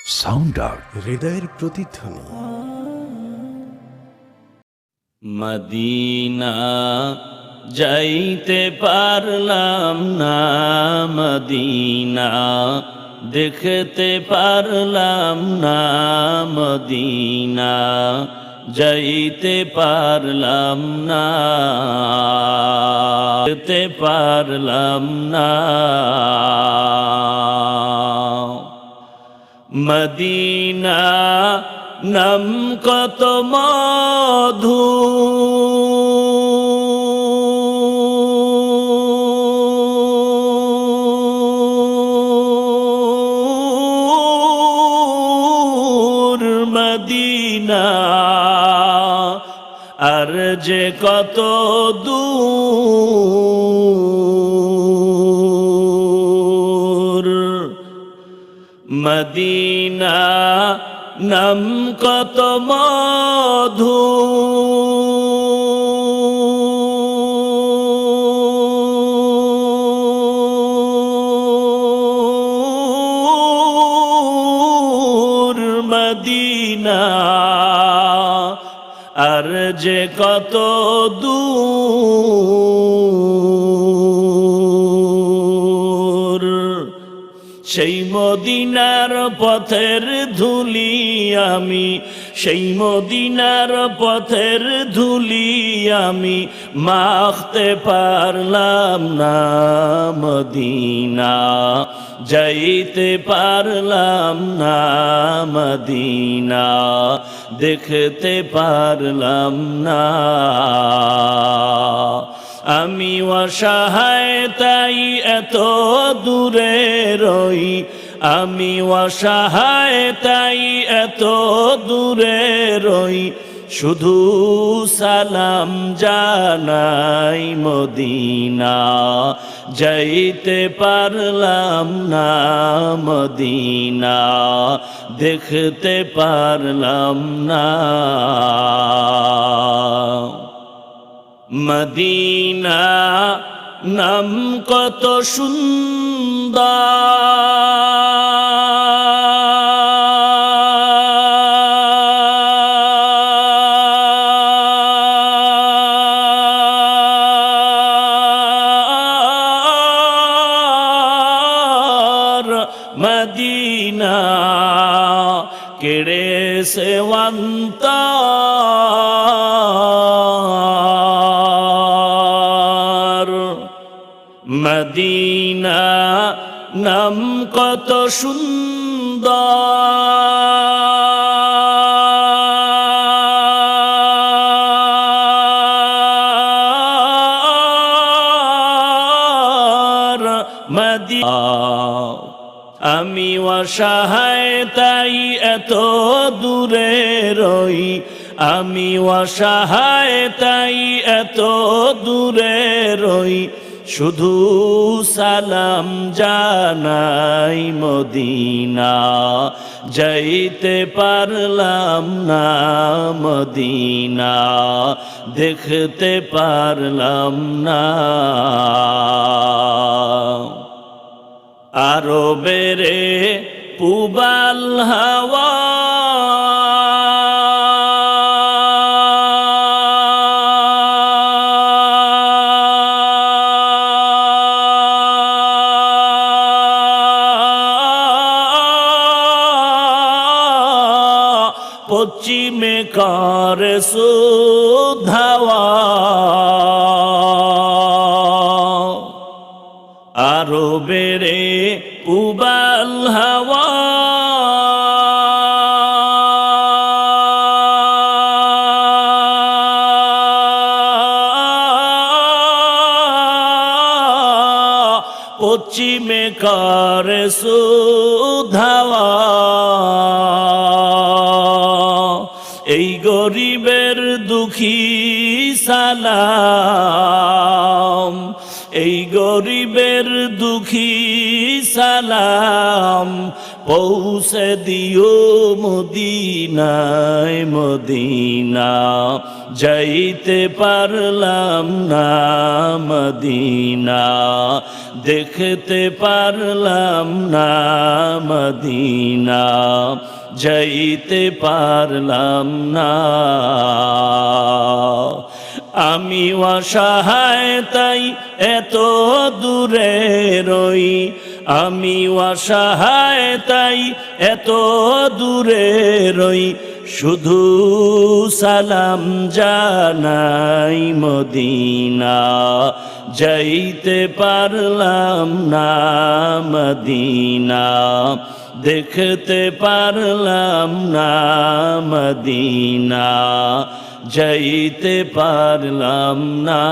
Sound out, হৃদয়ের প্রতিধ্বনি। Medina যাইতে পারলাম না, মদিনা দেখতে পারলাম না, মদিনা যাইতে পারলাম না, যেতে পারলাম না। মদিনা নাম কত মধু, মদিনা আর যে কত দূর, মদিনা নাম কত মধু, মদিনা আর যে কত দূর, সেই মদিনার পথের ধুলি আমি, সেই মদিনার পথের ধুলি আমি মাখতে পারলাম না, মদিনা যাইতে পারলাম না, মদিনা দেখতে পারলাম না। আমি অসহায় তাই এত দূরে রই, আমি অসহায় তাই এত দূরে রই, শুধু সালাম জানাই মদিনা যাইতে পারলাম না, মদিনা দেখতে পারলাম না। মদিনা নাম কত সুন্দর, মদিনা কেড়ে সেওয়ান্ত, মদিনা নাম কত সুন্দর, মদিনা আমি অসহায় তাই এত দূরে রই, আমি অসহায় তাই এত দূরে রই, শুধু সালাম জানাই মদিনা যাইতে পারলাম না, মদিনা দেখতে পারলাম না। আরবের পুবাল হাওয়া পশ্চিমে করে সুধাওয়া, আরবের পুবাল হাওয়া পশ্চিমে করে সুধাওয়া, এই গরিবের দুঃখী সালাম, এই গরিবের দুঃখী সালাম পৌঁছে দিও মদিনায় মদিনা যাইতে পারলাম না মদিনা দেখতে পারলাম না মদিনা যাইতে পারলাম না আমি অসহায় তাই এত দূরে রই আমি অসহায় তাই এত দূরে রই শুধু সালাম জানাই মদিনা যাইতে পারলাম না মদিনা দেখতে পারলাম না মদিনা যাইতে পারলাম না